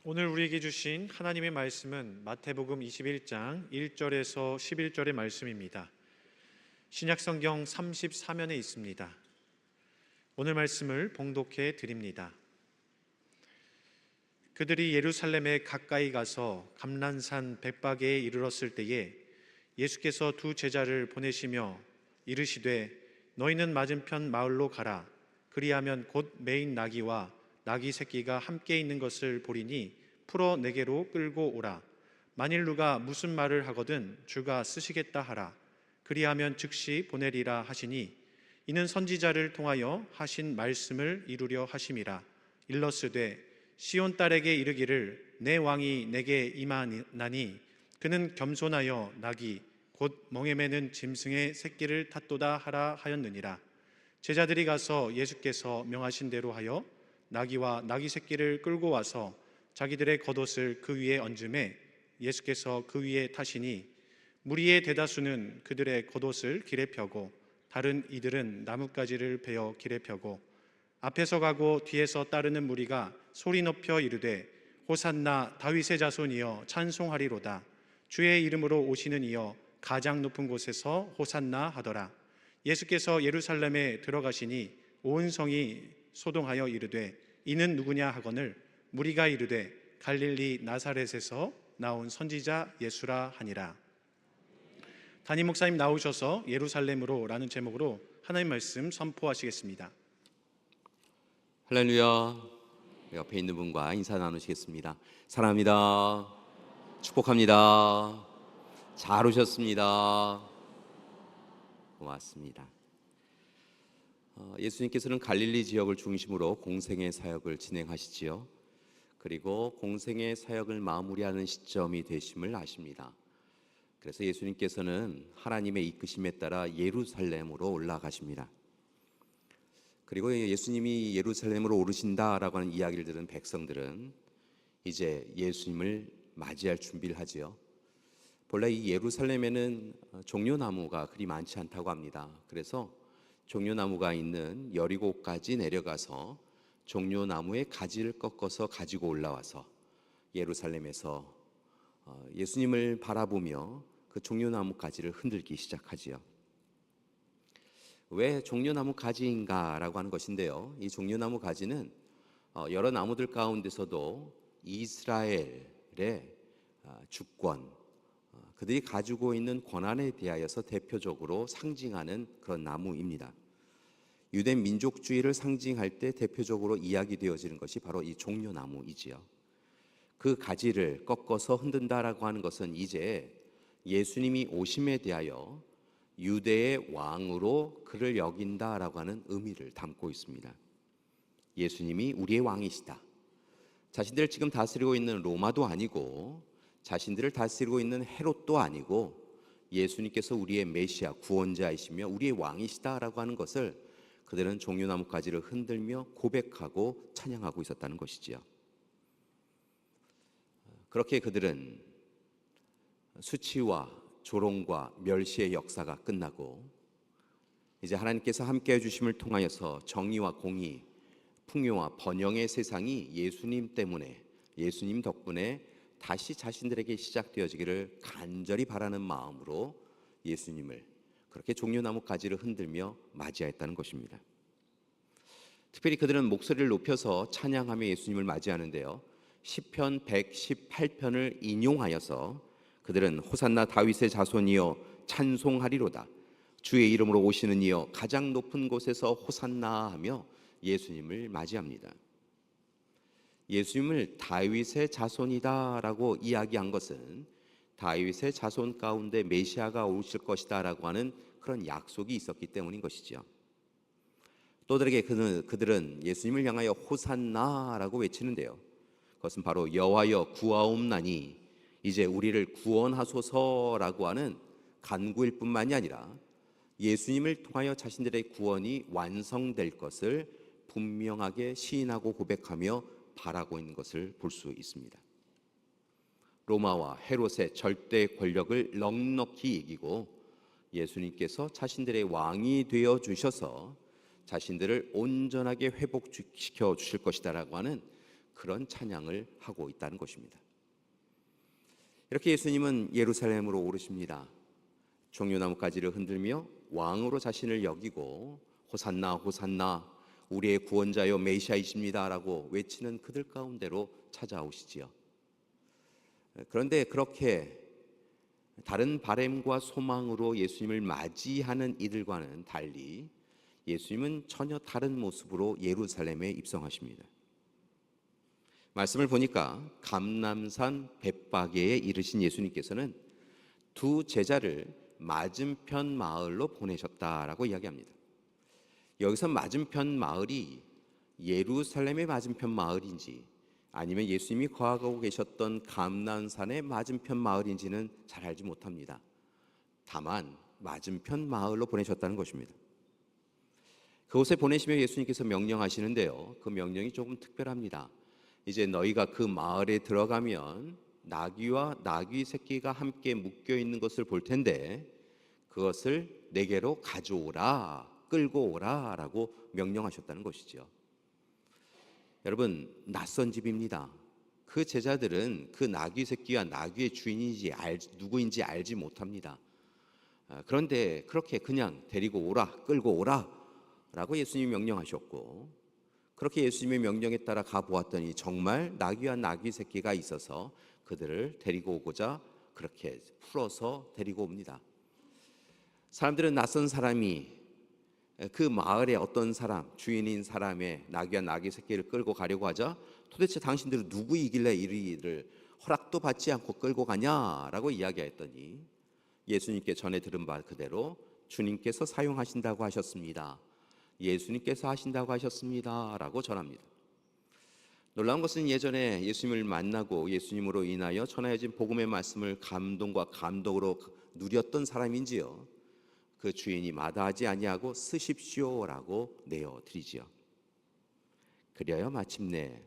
오늘 우리에게 주신 하나님의 말씀은 마태복음 21장 1절에서 11절의 말씀입니다. 신약성경 34면에 있습니다. 오늘 말씀을 봉독해 드립니다. 그들이 예루살렘에 가까이 가서 감난산 백박에 이르렀을 때에 예수께서 두 제자를 보내시며 이르시되 너희는 맞은편 마을로 가라. 그리하면 곧 매인 나귀와 나귀 새끼가 함께 있는 것을 보리니 풀어 내게로 끌고 오라. 만일 누가 무슨 말을 하거든 주가 쓰시겠다 하라. 그리하면 즉시 보내리라 하시니 이는 선지자를 통하여 하신 말씀을 이루려 하심이라. 일러스되 시온 딸에게 이르기를 내 왕이 내게 임하나니 그는 겸손하여 나귀 곧 멍에 매는 짐승의 새끼를 탔도다 하라 하였느니라. 제자들이 가서 예수께서 명하신 대로 하여 나귀와 나귀 새끼를 끌고 와서 자기들의 겉옷을 그 위에 얹음에 예수께서 그 위에 타시니 무리의 대다수는 그들의 겉옷을 길에 펴고 다른 이들은 나뭇가지를 베어 길에 펴고 앞에서 가고 뒤에서 따르는 무리가 소리 높여 이르되 호산나 다윗의 자손이여 찬송하리로다. 주의 이름으로 오시는 이여 가장 높은 곳에서 호산나 하더라. 예수께서 예루살렘에 들어가시니 온 성이 소동하여 이르되 이는 누구냐 하거늘 무리가 이르되 갈릴리 나사렛에서 나온 선지자 예수라 하니라. 담임 목사님 나오셔서 예루살렘으로 라는 제목으로 하나님 말씀 선포하시겠습니다. 할렐루야. 옆에 있는 분과 인사 나누시겠습니다. 사랑합니다. 축복합니다. 잘 오셨습니다. 고맙습니다. 예수님께서는 갈릴리 지역을 중심으로 공생의 사역을 진행하시지요. 그리고 공생의 사역을 마무리하는 시점이 되심을 아십니다. 그래서 예수님께서는 하나님의 이끄심에 따라 예루살렘으로 올라가십니다. 그리고 예수님이 예루살렘으로 오르신다라고 하는 이야기를 들은 백성들은 이제 예수님을 맞이할 준비를 하지요. 본래 이 예루살렘에는 종려나무가 그리 많지 않다고 합니다. 그래서 종려나무가 있는 여리고까지 내려가서 종려나무의 가지를 꺾어서 가지고 올라와서 예루살렘에서 예수님을 바라보며 그 종려나무 가지를 흔들기 시작하지요. 왜 종려나무 가지인가라고 하는 것인데요, 이 종려나무 가지는 여러 나무들 가운데서도 이스라엘의 주권, 그들이 가지고 있는 권한에 대하여서 대표적으로 상징하는 그런 나무입니다. 유대 민족주의를 상징할 때 대표적으로 이야기되어지는 것이 바로 이 종려나무이지요. 그 가지를 꺾어서 흔든다라고 하는 것은 이제 예수님이 오심에 대하여 유대의 왕으로 그를 여긴다라고 하는 의미를 담고 있습니다. 예수님이 우리의 왕이시다. 자신들을 지금 다스리고 있는 로마도 아니고 자신들을 다스리고 있는 헤롯도 아니고 예수님께서 우리의 메시아 구원자이시며 우리의 왕이시다라고 하는 것을 그들은 종려나무 가지를 흔들며 고백하고 찬양하고 있었다는 것이지요. 그렇게 그들은 수치와 조롱과 멸시의 역사가 끝나고 이제 하나님께서 함께해 주심을 통하여서 정의와 공의, 풍요와 번영의 세상이 예수님 때문에, 예수님 덕분에 다시 자신들에게 시작되어지기를 간절히 바라는 마음으로 예수님을 그렇게 종려나무 가지를 흔들며 맞이하였다는 것입니다. 특별히 그들은 목소리를 높여서 찬양하며 예수님을 맞이하는데요, 시편 118편을 인용하여서 그들은 호산나 다윗의 자손이여 찬송하리로다. 주의 이름으로 오시는 이여 가장 높은 곳에서 호산나 하며 예수님을 맞이합니다. 예수님을 다윗의 자손이다라고 이야기한 것은 다윗의 자손 가운데 메시아가 오실 것이다라고 하는 그런 약속이 있었기 때문인 것이죠. 또 다르게 그들은 예수님을 향하여 호산나라고 외치는데요, 그것은 바로 여호와여 구하옵나니 이제 우리를 구원하소서라고 하는 간구일 뿐만이 아니라 예수님을 통하여 자신들의 구원이 완성될 것을 분명하게 시인하고 고백하며 바라고 있는 것을 볼 수 있습니다. 로마와 헤롯의 절대 권력을 넉넉히 이기고 예수님께서 자신들의 왕이 되어 주셔서 자신들을 온전하게 회복시켜 주실 것이다라고 하는 그런 찬양을 하고 있다는 것입니다. 이렇게 예수님은 예루살렘으로 오르십니다. 종려나무 가지를 흔들며 왕으로 자신을 여기고 호산나 호산나 우리의 구원자여 메시아이십니다라고 외치는 그들 가운데로 찾아오시지요. 그런데 그렇게 다른 바램과 소망으로 예수님을 맞이하는 이들과는 달리 예수님은 전혀 다른 모습으로 예루살렘에 입성하십니다. 말씀을 보니까 감람산 벳바게에 이르신 예수님께서는 두 제자를 맞은편 마을로 보내셨다라고 이야기합니다. 여기서 맞은편 마을이 예루살렘의 맞은편 마을인지 아니면 예수님이 거하고 계셨던 감람산의 맞은편 마을인지는 잘 알지 못합니다. 다만 맞은편 마을로 보내셨다는 것입니다. 그곳에 보내시며 예수님께서 명령하시는데요, 그 명령이 조금 특별합니다. 이제 너희가 그 마을에 들어가면 나귀와 나귀 새끼가 함께 묶여 있는 것을 볼 텐데 그것을 내게로 가져오라, 끌고 오라 라고 명령하셨다는 것이죠. 여러분, 낯선 집입니다. 그 제자들은 그 나귀 새끼와 나귀의 주인인지 누구인지 알지 못합니다. 그런데 그렇게 그냥 데리고 오라, 끌고 오라 라고 예수님이 명령하셨고, 그렇게 예수님의 명령에 따라 가보았더니 정말 나귀와 나귀 새끼가 있어서 그들을 데리고 오고자 그렇게 풀어서 데리고 옵니다. 사람들은 낯선 사람이 그 마을의 어떤 사람, 주인인 사람의 나귀와 나귀 새끼를 끌고 가려고 하자 도대체 당신들은 누구이길래 이를 허락도 받지 않고 끌고 가냐라고 이야기했더니 예수님께 전에 들은 바 그대로 주님께서 사용하신다고 하셨습니다. 예수님께서 하신다고 하셨습니다 라고 전합니다. 놀라운 것은 예전에 예수님을 만나고 예수님으로 인하여 전하여진 복음의 말씀을 감동과 감동으로 누렸던 사람인지요, 그 주인이 마다하지 아니하고 쓰십시오라고 내어드리지요. 그리하여 마침내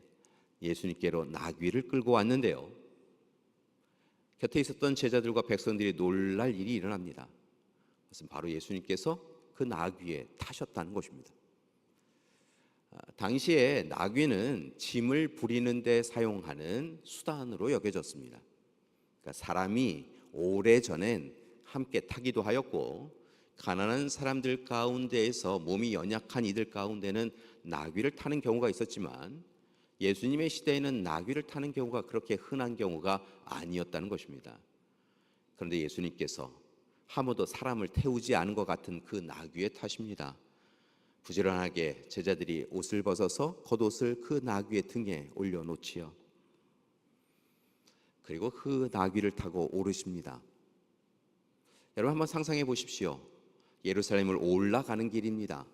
예수님께로 나귀를 끌고 왔는데요, 곁에 있었던 제자들과 백성들이 놀랄 일이 일어납니다. 그것은 바로 예수님께서 그 나귀에 타셨다는 것입니다. 당시에 나귀는 짐을 부리는 데 사용하는 수단으로 여겨졌습니다. 그러니까 사람이 오래전엔 함께 타기도 하였고, 가난한 사람들 가운데에서 몸이 연약한 이들 가운데는 나귀를 타는 경우가 있었지만 예수님의 시대에는 나귀를 타는 경우가 그렇게 흔한 경우가 아니었다는 것입니다. 그런데 예수님께서 아무도 사람을 태우지 않은 것 같은 그 나귀에 타십니다. 부지런하게 제자들이 옷을 벗어서 겉옷을 그 나귀의 등에 올려놓지요. 그리고 그 나귀를 타고 오르십니다. 여러분 한번 상상해 보십시오. 예루살렘을 올라가는 길입니다.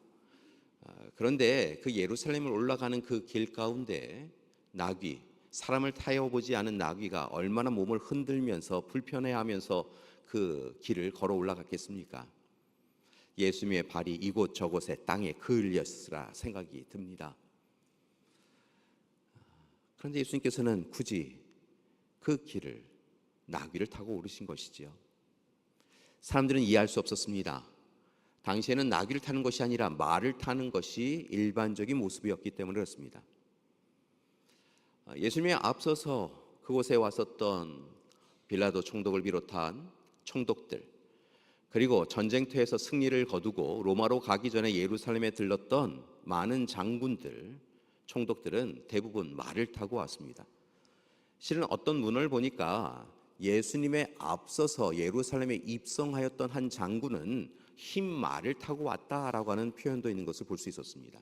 그런데 그 예루살렘을 올라가는 그 길 가운데 나귀, 사람을 타여보지 않은 나귀가 얼마나 몸을 흔들면서 불편해하면서 그 길을 걸어 올라갔겠습니까? 예수님의 발이 이곳저곳에 땅에 그을렸으라 생각이 듭니다. 그런데 예수님께서는 굳이 그 길을 나귀를 타고 오르신 것이지요. 사람들은 이해할 수 없었습니다. 당시에는 나귀를 타는 것이 아니라 말을 타는 것이 일반적인 모습이었기 때문에 그렇습니다. 예수님이 앞서서 그곳에 왔었던 빌라도 총독을 비롯한 총독들, 그리고 전쟁터에서 승리를 거두고 로마로 가기 전에 예루살렘에 들렀던 많은 장군들, 총독들은 대부분 말을 타고 왔습니다. 실은 어떤 문헌을 보니까 예수님의 앞서서 예루살렘에 입성하였던 한 장군은 흰 말을 타고 왔다라고 하는 표현도 있는 것을 볼 수 있었습니다.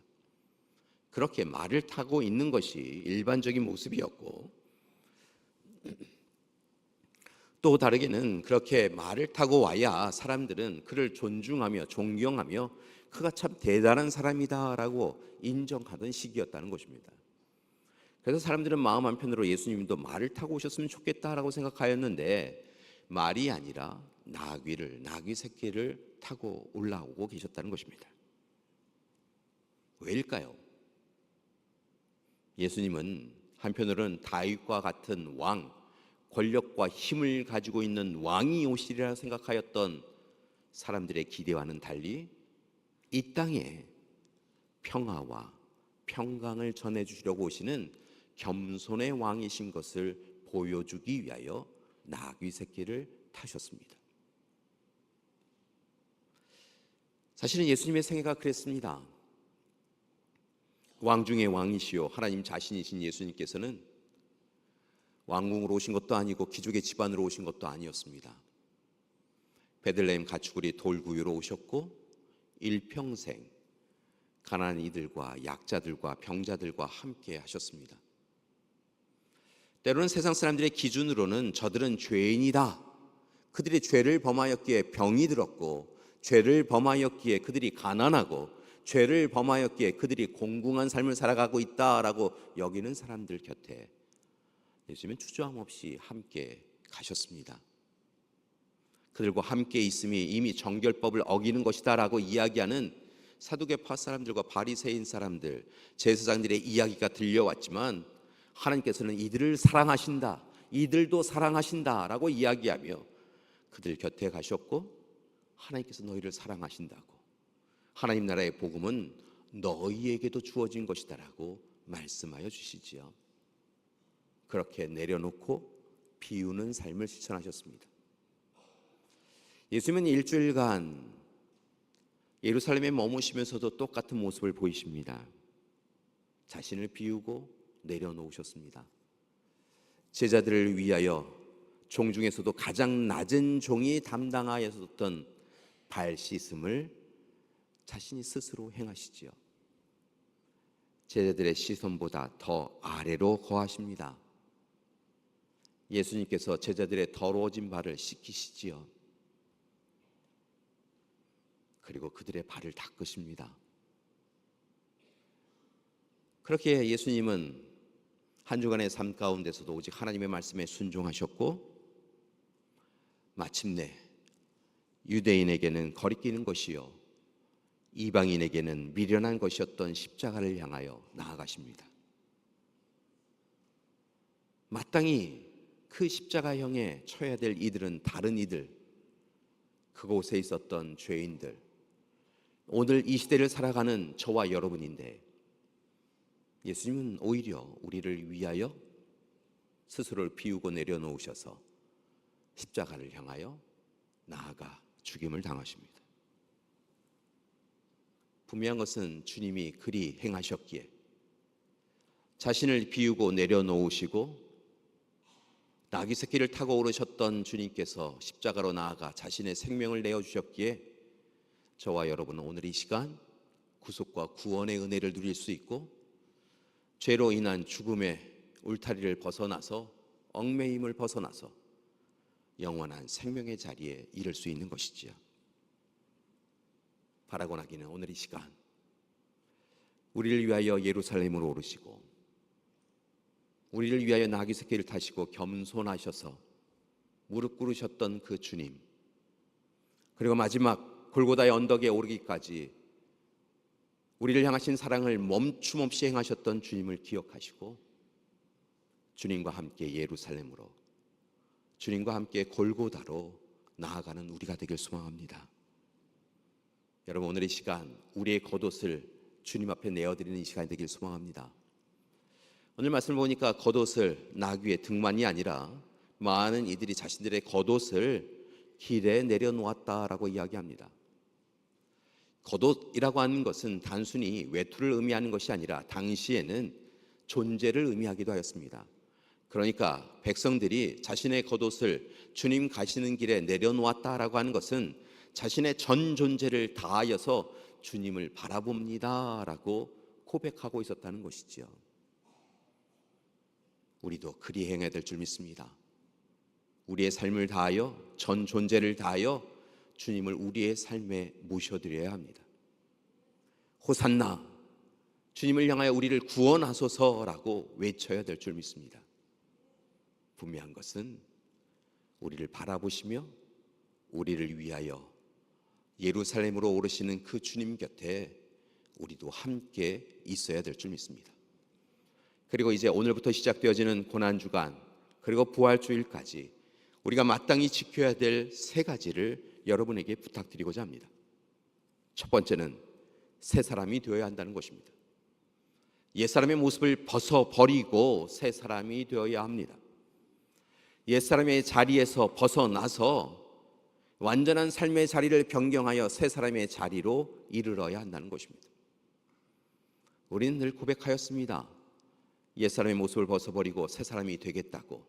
그렇게 말을 타고 있는 것이 일반적인 모습이었고, 또 다르게는 그렇게 말을 타고 와야 사람들은 그를 존중하며 존경하며 그가 참 대단한 사람이다라고 인정하던 시기였다는 것입니다. 그래서 사람들은 마음 한편으로 예수님도 말을 타고 오셨으면 좋겠다라고 생각하였는데 말이 아니라 나귀 새끼를 타고 올라오고 계셨다는 것입니다. 왜일까요? 예수님은 한편으로는 다윗과 같은 왕, 권력과 힘을 가지고 있는 왕이 오시리라 생각하였던 사람들의 기대와는 달리 이 땅에 평화와 평강을 전해주시려고 오시는 겸손의 왕이신 것을 보여주기 위하여 나귀 새끼를 타셨습니다. 사실은 예수님의 생애가 그랬습니다. 왕 중의 왕이시요 하나님 자신이신 예수님께서는 왕궁으로 오신 것도 아니고 귀족의 집안으로 오신 것도 아니었습니다. 베들레헴 가축우리 돌구유로 오셨고 일평생 가난한 이들과 약자들과 병자들과 함께 하셨습니다. 때로는 세상 사람들의 기준으로는 저들은 죄인이다, 그들이 죄를 범하였기에 병이 들었고, 죄를 범하였기에 그들이 가난하고, 죄를 범하였기에 그들이 공궁한 삶을 살아가고 있다라고 여기는 사람들 곁에 예수님은 주저함 없이 함께 가셨습니다. 그들과 함께 있음이 이미 정결법을 어기는 것이다라고 이야기하는 사두개파 사람들과 바리새인 사람들, 제사장들의 이야기가 들려왔지만 하나님께서는 이들을 사랑하신다, 이들도 사랑하신다라고 이야기하며 그들 곁에 가셨고, 하나님께서 너희를 사랑하신다고, 하나님 나라의 복음은 너희에게도 주어진 것이다라고 말씀하여 주시지요. 그렇게 내려놓고 비우는 삶을 실천하셨습니다. 예수님은 일주일간 예루살렘에 머무시면서도 똑같은 모습을 보이십니다. 자신을 비우고 내려놓으셨습니다. 제자들을 위하여 종 중에서도 가장 낮은 종이 담당하였던 발 씻음을 자신이 스스로 행하시지요. 제자들의 시선보다 더 아래로 거하십니다. 예수님께서 제자들의 더러워진 발을 씻기시지요. 그리고 그들의 발을 닦으십니다. 그렇게 예수님은 한 주간의 삶 가운데서도 오직 하나님의 말씀에 순종하셨고, 마침내 유대인에게는 거리끼는 것이요 이방인에게는 미련한 것이었던 십자가를 향하여 나아가십니다. 마땅히 그 십자가형에 쳐야 될 이들은 다른 이들, 그곳에 있었던 죄인들, 오늘 이 시대를 살아가는 저와 여러분인데, 예수님은 오히려 우리를 위하여 스스로를 비우고 내려놓으셔서 십자가를 향하여 나아가 죽임을 당하십니다. 분명한 것은 주님이 그리 행하셨기에 자신을 비우고 내려놓으시고 나귀 새끼를 타고 오르셨던 주님께서 십자가로 나아가 자신의 생명을 내어주셨기에 저와 여러분은 오늘 이 시간 구속과 구원의 은혜를 누릴 수 있고, 죄로 인한 죽음의 울타리를 벗어나서, 얽매임을 벗어나서 영원한 생명의 자리에 이를 수 있는 것이지요. 바라고 나기는 오늘 이 시간 우리를 위하여 예루살렘으로 오르시고, 우리를 위하여 나귀 새끼를 타시고 겸손하셔서 무릎 꿇으셨던 그 주님, 그리고 마지막 골고다의 언덕에 오르기까지 우리를 향하신 사랑을 멈춤 없이 행하셨던 주님을 기억하시고, 주님과 함께 예루살렘으로, 주님과 함께 골고다로 나아가는 우리가 되길 소망합니다. 여러분, 오늘 이 시간 우리의 겉옷을 주님 앞에 내어드리는 이 시간이 되길 소망합니다. 오늘 말씀을 보니까 겉옷을 나귀의 등만이 아니라 많은 이들이 자신들의 겉옷을 길에 내려놓았다라고 이야기합니다. 겉옷이라고 하는 것은 단순히 외투를 의미하는 것이 아니라 당시에는 존재를 의미하기도 하였습니다. 그러니까 백성들이 자신의 겉옷을 주님 가시는 길에 내려놓았다라고 하는 것은 자신의 전 존재를 다하여서 주님을 바라봅니다라고 고백하고 있었다는 것이지요. 우리도 그리 행해야 될 줄 믿습니다. 우리의 삶을 다하여, 전 존재를 다하여 주님을 우리의 삶에 모셔드려야 합니다. 호산나, 주님을 향하여 우리를 구원하소서라고 외쳐야 될 줄 믿습니다. 분명한 것은 우리를 바라보시며 우리를 위하여 예루살렘으로 오르시는 그 주님 곁에 우리도 함께 있어야 될 줄 믿습니다. 그리고 이제 오늘부터 시작되어지는 고난주간, 그리고 부활주일까지 우리가 마땅히 지켜야 될 세 가지를 여러분에게 부탁드리고자 합니다. 첫 번째는 새 사람이 되어야 한다는 것입니다. 옛사람의 모습을 벗어버리고 새 사람이 되어야 합니다. 옛사람의 자리에서 벗어나서 완전한 삶의 자리를 변경하여 새 사람의 자리로 이르러야 한다는 것입니다. 우리는 늘 고백하였습니다. 옛사람의 모습을 벗어버리고 새 사람이 되겠다고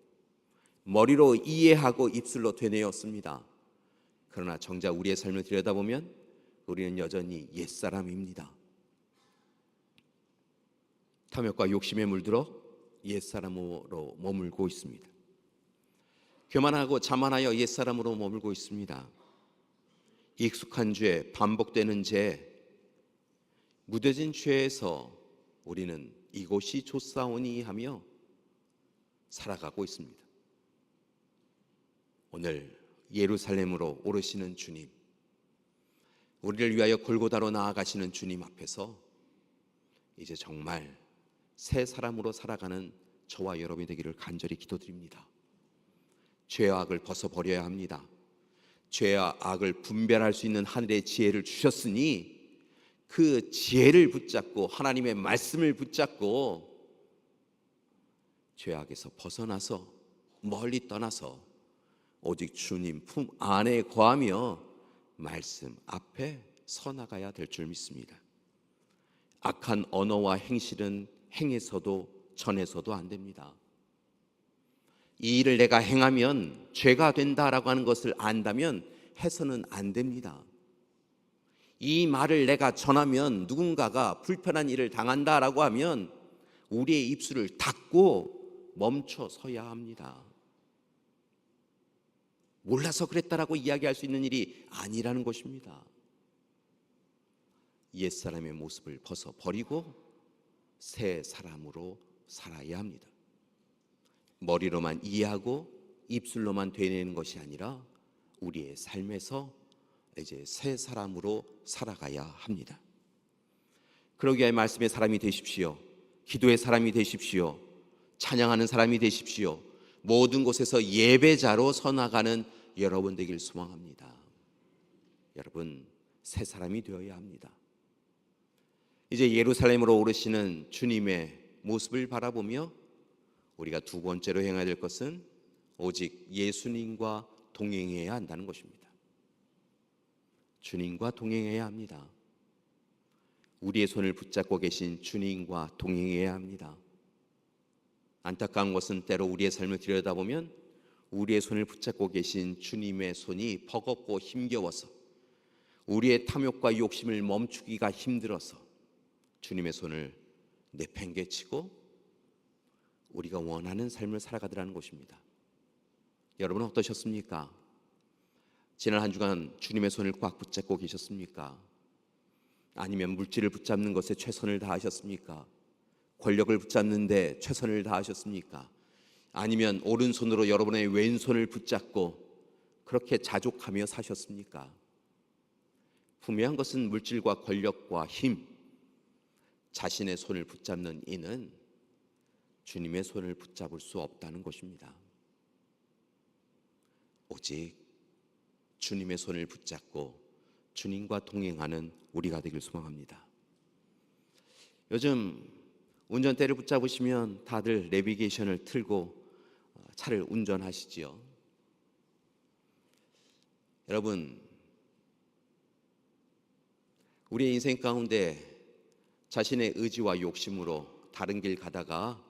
머리로 이해하고 입술로 되뇌었습니다. 그러나 정작 우리의 삶을 들여다보면 우리는 여전히 옛사람입니다. 탐욕과 욕심에 물들어 옛사람으로 머물고 있습니다. 교만하고 자만하여 옛사람으로 머물고 있습니다. 익숙한 죄, 반복되는 죄, 무뎌진 죄에서 우리는 이곳이 좋사오니 하며 살아가고 있습니다. 오늘 예루살렘으로 오르시는 주님, 우리를 위하여 골고다로 나아가시는 주님 앞에서 이제 정말 새 사람으로 살아가는 저와 여러분이 되기를 간절히 기도드립니다. 죄와 악을 벗어버려야 합니다. 죄와 악을 분별할 수 있는 하늘의 지혜를 주셨으니 그 지혜를 붙잡고 하나님의 말씀을 붙잡고 죄악에서 벗어나서 멀리 떠나서 오직 주님 품 안에 거하며 말씀 앞에 서나가야 될 줄 믿습니다. 악한 언어와 행실은 행해서도 전해서도 안 됩니다. 이 일을 내가 행하면 죄가 된다라고 하는 것을 안다면 해서는 안 됩니다. 이 말을 내가 전하면 누군가가 불편한 일을 당한다라고 하면 우리의 입술을 닫고 멈춰 서야 합니다. 몰라서 그랬다라고 이야기할 수 있는 일이 아니라는 것입니다. 옛사람의 모습을 벗어버리고 새 사람으로 살아야 합니다. 머리로만 이해하고 입술로만 되뇌는 것이 아니라 우리의 삶에서 이제 새 사람으로 살아가야 합니다. 그러기 위해 말씀의 사람이 되십시오. 기도의 사람이 되십시오. 찬양하는 사람이 되십시오. 모든 곳에서 예배자로 서나가는 여러분 되길 소망합니다. 여러분 새 사람이 되어야 합니다. 이제 예루살렘으로 오르시는 주님의 모습을 바라보며 우리가 두 번째로 행해야 될 것은 오직 예수님과 동행해야 한다는 것입니다. 주님과 동행해야 합니다. 우리의 손을 붙잡고 계신 주님과 동행해야 합니다. 안타까운 것은 때로 우리의 삶을 들여다보면 우리의 손을 붙잡고 계신 주님의 손이 버겁고 힘겨워서 우리의 탐욕과 욕심을 멈추기가 힘들어서 주님의 손을 내팽개치고 우리가 원하는 삶을 살아가더라는 것입니다. 여러분은 어떠셨습니까? 지난 한 주간 주님의 손을 꽉 붙잡고 계셨습니까? 아니면 물질을 붙잡는 것에 최선을 다하셨습니까? 권력을 붙잡는데 최선을 다하셨습니까? 아니면 오른손으로 여러분의 왼손을 붙잡고 그렇게 자족하며 사셨습니까? 분명한 것은 물질과 권력과 힘, 자신의 손을 붙잡는 이는 주님의 손을 붙잡을 수 없다는 것입니다. 오직 주님의 손을 붙잡고 주님과 동행하는 우리가 되길 소망합니다. 요즘 운전대를 붙잡으시면 다들 내비게이션을 틀고 차를 운전하시지요. 여러분, 우리의 인생 가운데 자신의 의지와 욕심으로 다른 길 가다가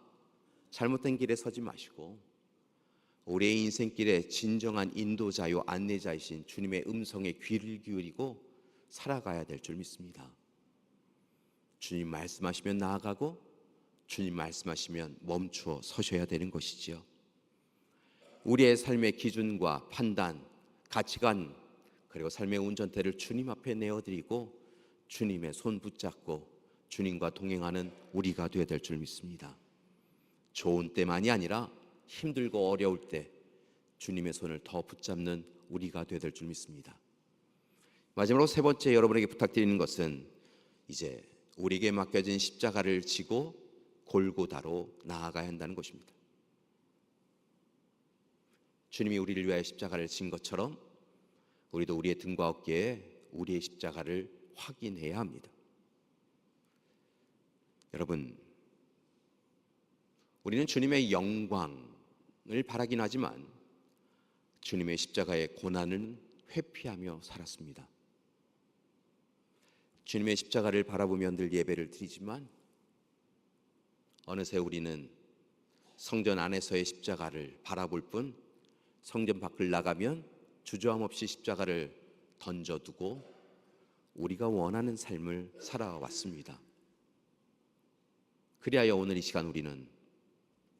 잘못된 길에 서지 마시고 우리의 인생길에 진정한 인도자요 안내자이신 주님의 음성에 귀를 기울이고 살아가야 될 줄 믿습니다. 주님 말씀하시면 나아가고 주님 말씀하시면 멈추어 서셔야 되는 것이지요. 우리의 삶의 기준과 판단, 가치관 그리고 삶의 운전대를 주님 앞에 내어드리고 주님의 손 붙잡고 주님과 동행하는 우리가 되어야 될 줄 믿습니다. 좋은 때만이 아니라 힘들고 어려울 때 주님의 손을 더 붙잡는 우리가 되어야 될 줄 믿습니다. 마지막으로 세 번째 여러분에게 부탁드리는 것은 이제 우리에게 맡겨진 십자가를 지고 골고다로 나아가야 한다는 것입니다. 주님이 우리를 위하여 십자가를 진 것처럼 우리도 우리의 등과 어깨에 우리의 십자가를 확인해야 합니다. 여러분, 우리는 주님의 영광을 바라긴 하지만 주님의 십자가의 고난을 회피하며 살았습니다. 주님의 십자가를 바라보며 늘 예배를 드리지만 어느새 우리는 성전 안에서의 십자가를 바라볼 뿐 성전 밖을 나가면 주저함 없이 십자가를 던져두고 우리가 원하는 삶을 살아왔습니다. 그리하여 오늘 이 시간 우리는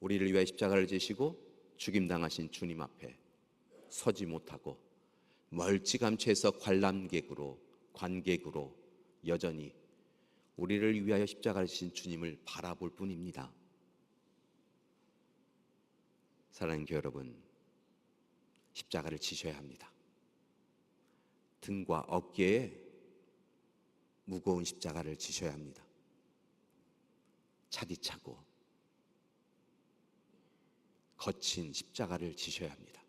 우리를 위하여 십자가를 지시고 죽임당하신 주님 앞에 서지 못하고 멀찌감치해서 관객으로 여전히 우리를 위하여 십자가를 지신 주님을 바라볼 뿐입니다. 사랑하는 교회 여러분, 십자가를 지셔야 합니다. 등과 어깨에 무거운 십자가를 지셔야 합니다. 차디차고 거친 십자가를 지셔야 합니다.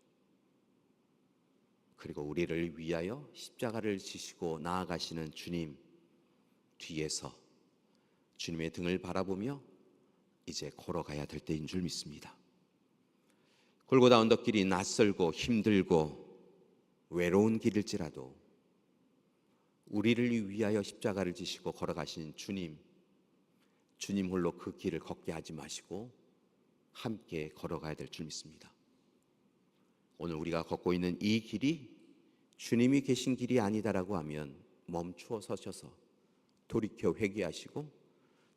그리고 우리를 위하여 십자가를 지시고 나아가시는 주님 뒤에서 주님의 등을 바라보며 이제 걸어가야 될 때인 줄 믿습니다. 골고다 언덕길이 낯설고 힘들고 외로운 길일지라도 우리를 위하여 십자가를 지시고 걸어가신 주님 홀로 그 길을 걷게 하지 마시고 함께 걸어가야 될 줄 믿습니다. 오늘 우리가 걷고 있는 이 길이 주님이 계신 길이 아니다라고 하면 멈추어 서셔서 돌이켜 회개하시고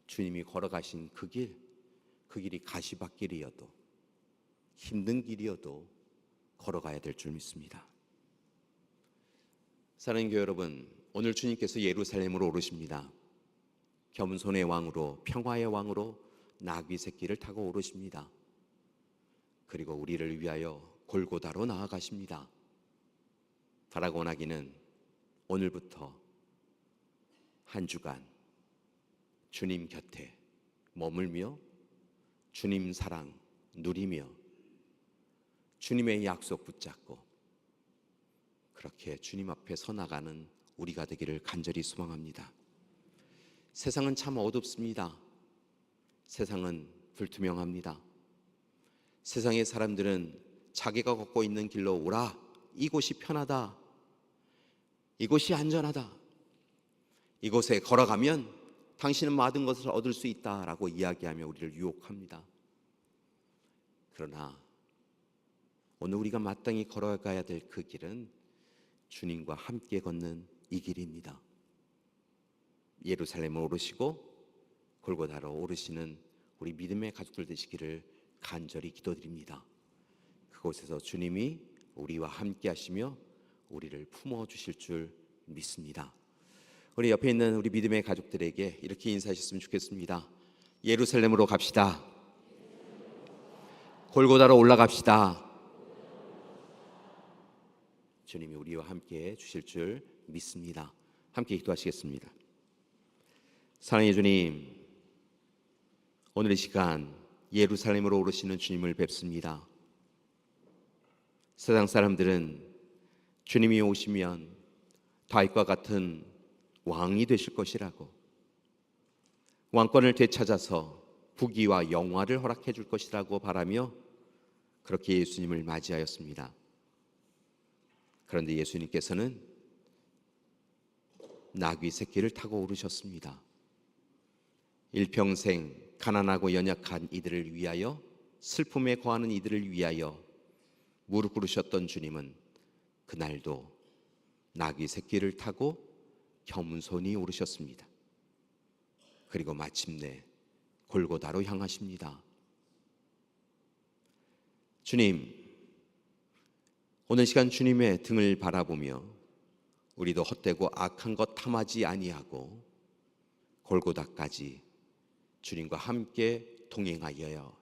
주님이 걸어가신 그 길이 가시밭길이어도 힘든 길이어도 걸어가야 될 줄 믿습니다. 사랑하는 교회 여러분, 오늘 주님께서 예루살렘으로 오르십니다. 겸손의 왕으로, 평화의 왕으로 나귀 새끼를 타고 오르십니다. 그리고 우리를 위하여 골고다로 나아가십니다. 바라고 원하기는 오늘부터 한 주간 주님 곁에 머물며 주님 사랑 누리며 주님의 약속 붙잡고 그렇게 주님 앞에 서 나가는 우리가 되기를 간절히 소망합니다. 세상은 참 어둡습니다. 세상은 불투명합니다. 세상의 사람들은 자기가 걷고 있는 길로 오라, 이곳이 편하다, 이곳이 안전하다, 이곳에 걸어가면 당신은 모든 것을 얻을 수 있다라고 이야기하며 우리를 유혹합니다. 그러나 오늘 우리가 마땅히 걸어가야 될 그 길은 주님과 함께 걷는 이 길입니다. 예루살렘을 오르시고 골고다로 오르시는 우리 믿음의 가족들 되시기를 간절히 기도드립니다. 그곳에서 주님이 우리와 함께 하시며 우리를 품어주실 줄 믿습니다. 우리 옆에 있는 우리 믿음의 가족들에게 이렇게 인사하셨으면 좋겠습니다. 예루살렘으로 갑시다. 골고다로 올라갑시다. 주님이 우리와 함께 주실 줄 믿습니다. 함께 기도하시겠습니다. 사랑의 주님, 오늘 이 시간 예루살렘으로 오르시는 주님을 뵙습니다. 세상 사람들은 주님이 오시면 다윗과 같은 왕이 되실 것이라고, 왕권을 되찾아서 부귀와 영화를 허락해 줄 것이라고 바라며 그렇게 예수님을 맞이하였습니다. 그런데 예수님께서는 나귀 새끼를 타고 오르셨습니다. 일평생 가난하고 연약한 이들을 위하여, 슬픔에 거하는 이들을 위하여 무릎 꿇으셨던 주님은 그날도 나귀 새끼를 타고 겸손히 오르셨습니다. 그리고 마침내 골고다로 향하십니다. 주님, 오늘 시간 주님의 등을 바라보며 우리도 헛되고 악한 것 탐하지 아니하고 골고다까지 주님과 함께 동행하여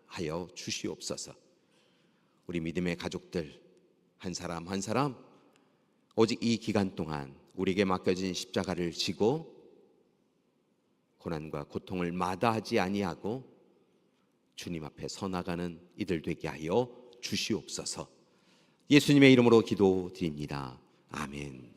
주시옵소서. 우리 믿음의 가족들 한 사람 한 사람 오직 이 기간 동안 우리에게 맡겨진 십자가를 지고 고난과 고통을 마다하지 아니하고 주님 앞에 서 나가는 이들 되게 하여 주시옵소서. 예수님의 이름으로 기도드립니다. 아멘.